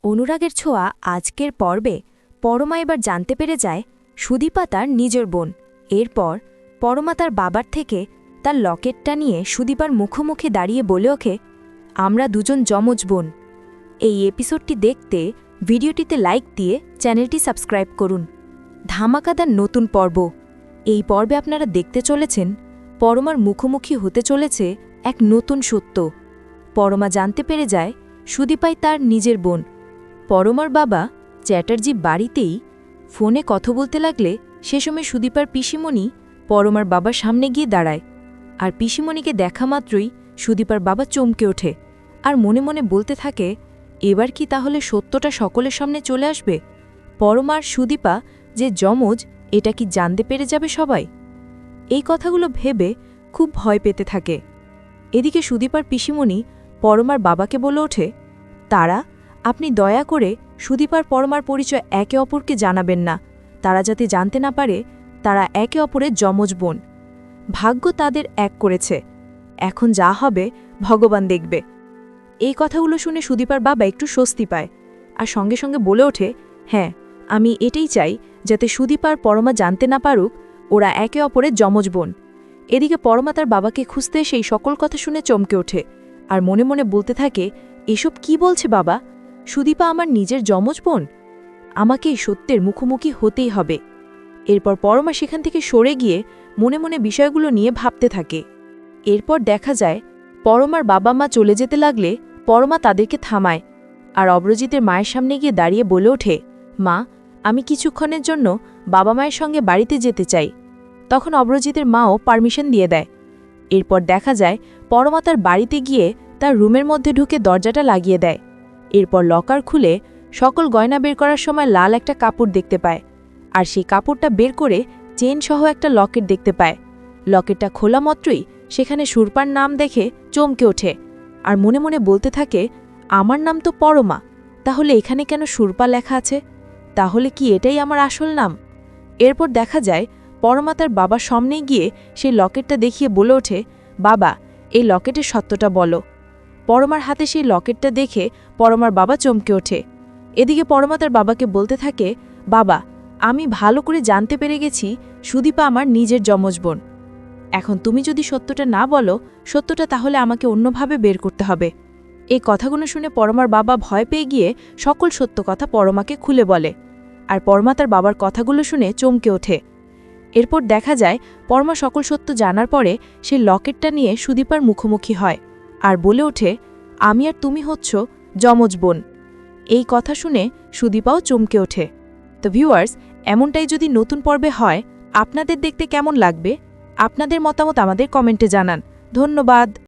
অনুরাগের ছোঁয়া আজকের পর্বে পরমা এবার জানতে পেরে যায় সুদীপা তার নিজের বোন। এরপর পরমা তার বাবার থেকে তার লকেটটা নিয়ে সুদীপার মুখোমুখি দাঁড়িয়ে বলে ওঠে, আমরা দুজন যমজ বোন। এই এপিসোডটি দেখতে ভিডিওটিতে লাইক দিয়ে চ্যানেলটি সাবস্ক্রাইব করুন। ধামাকাদার নতুন পর্ব। এই পর্বে আপনারা দেখতে চলেছেন পরমার মুখোমুখি হতে চলেছে এক নতুন সত্য। পরমা জানতে পেরে যায় সুদীপাই তার নিজের বোন। পরমার বাবা চ্যাটার্জি বাড়িতেই ফোনে কথা বলতে লাগলে সে সময় সুদীপার পিসিমণি পরমার বাবার সামনে গিয়ে দাঁড়ায়। আর পিসিমণিকে দেখা মাত্রই সুদীপার বাবা চমকে ওঠে আর মনে মনে বলতে থাকে, এবার কি তাহলে সত্যটা সকলের সামনে চলে আসবে? পরমার সুদীপা যে যমজ এটা কি জানতে পেরে যাবে সবাই? এই কথাগুলো ভেবে খুব ভয় পেতে থাকে। এদিকে সুদীপার পিসিমণি পরমার বাবাকে বলে ওঠে, তারা আপনি দয়া করে সুদীপার পরমার পরিচয় একে অপরকে জানাবেন না। তারা যাতে জানতে না পারে তারা একে অপরের যমজ বোন। ভাগ্য তাদের এক করেছে, এখন যা হবে ভগবান দেখবে। এই কথাগুলো শুনে সুদীপার বাবা একটু স্বস্তি পায় আর সঙ্গে সঙ্গে বলে ওঠে, হ্যাঁ, আমি এটাই চাই যাতে সুদীপার পরমা জানতে না পারুক ওরা একে অপরের যমজ বোন। এদিকে পরমা তার বাবাকে খুঁজতে সেই সকল কথা শুনে চমকে ওঠে আর মনে মনে বলতে থাকে, এসব কি বলছে বাবা? সুদীপা আমার নিজের যমজ বোন? আমাকে এই সত্যের মুখোমুখি হতেই হবে। এরপর পরমা সেখান থেকে সরে গিয়ে মনে মনে বিষয়গুলো নিয়ে ভাবতে থাকে। এরপর দেখা যায় পরমার বাবা মা চলে যেতে লাগলে পরমা তাদেরকে থামায় আর অব্রজিতের মায়ের সামনে গিয়ে দাঁড়িয়ে বলে ওঠে, মা, আমি কিছুক্ষণের জন্য বাবা মায়ের সঙ্গে বাড়িতে যেতে চাই। তখন অব্রজিতের মাও পারমিশন দিয়ে দেয়। এরপর দেখা যায় পরমা তার বাড়িতে গিয়ে তার রুমের মধ্যে ঢুকে দরজাটা লাগিয়ে দেয়। এরপর লকার খুলে সকল গয়না বের করার সময় লাল একটা কাপড় দেখতে পায় আর সেই কাপড়টা বের করে চেন সহ একটা লকেট দেখতে পায়। লকেটটা খোলা মাত্রই সেখানে সুরপার নাম দেখে চমকে ওঠে আর মনে মনে বলতে থাকে, আমার নাম তো পরমা, তাহলে এখানে কেন সুরপা লেখা আছে? তাহলে কি এটাই আমার আসল নাম? এরপর দেখা যায় পরমা তার বাবার সামনে গিয়ে সেই লকেটটা দেখিয়ে বলে ওঠে, বাবা, এই লকেটের সত্যটা বলো। পরমার হাতে সেই লকেটটা দেখে পরমার বাবা চমকে ওঠে। এদিকে পরমা তার বাবাকে বলতে থাকে, বাবা, আমি ভালো করে জানতে পেরে গেছি সুদীপা আমার নিজের যমজ বোন। এখন তুমি যদি সত্যটা না বলো, সত্যটা তাহলে আমাকে অন্যভাবে বের করতে হবে। এই কথাগুলো শুনে পরমার বাবা ভয় পেয়ে গিয়ে সকল সত্য কথা পরমাকে খুলে বলে আর পরমা তার বাবার কথাগুলো শুনে চমকে ওঠে। এরপর দেখা যায় পরমা সকল সত্য জানার পরে সে লকেটটা নিয়ে সুদীপার মুখোমুখি হয় আর বলে ওঠে, আমি আর তুমি হচ্ছ যমজ বোন। এই কথা শুনে সুদীপাও চমকে ওঠে। তো ভিউয়ার্স, এমনটাই যদি নতুন পর্বে হয় আপনাদের দেখতে কেমন লাগবে? আপনাদের মতামত আমাদের কমেন্টে জানান। ধন্যবাদ।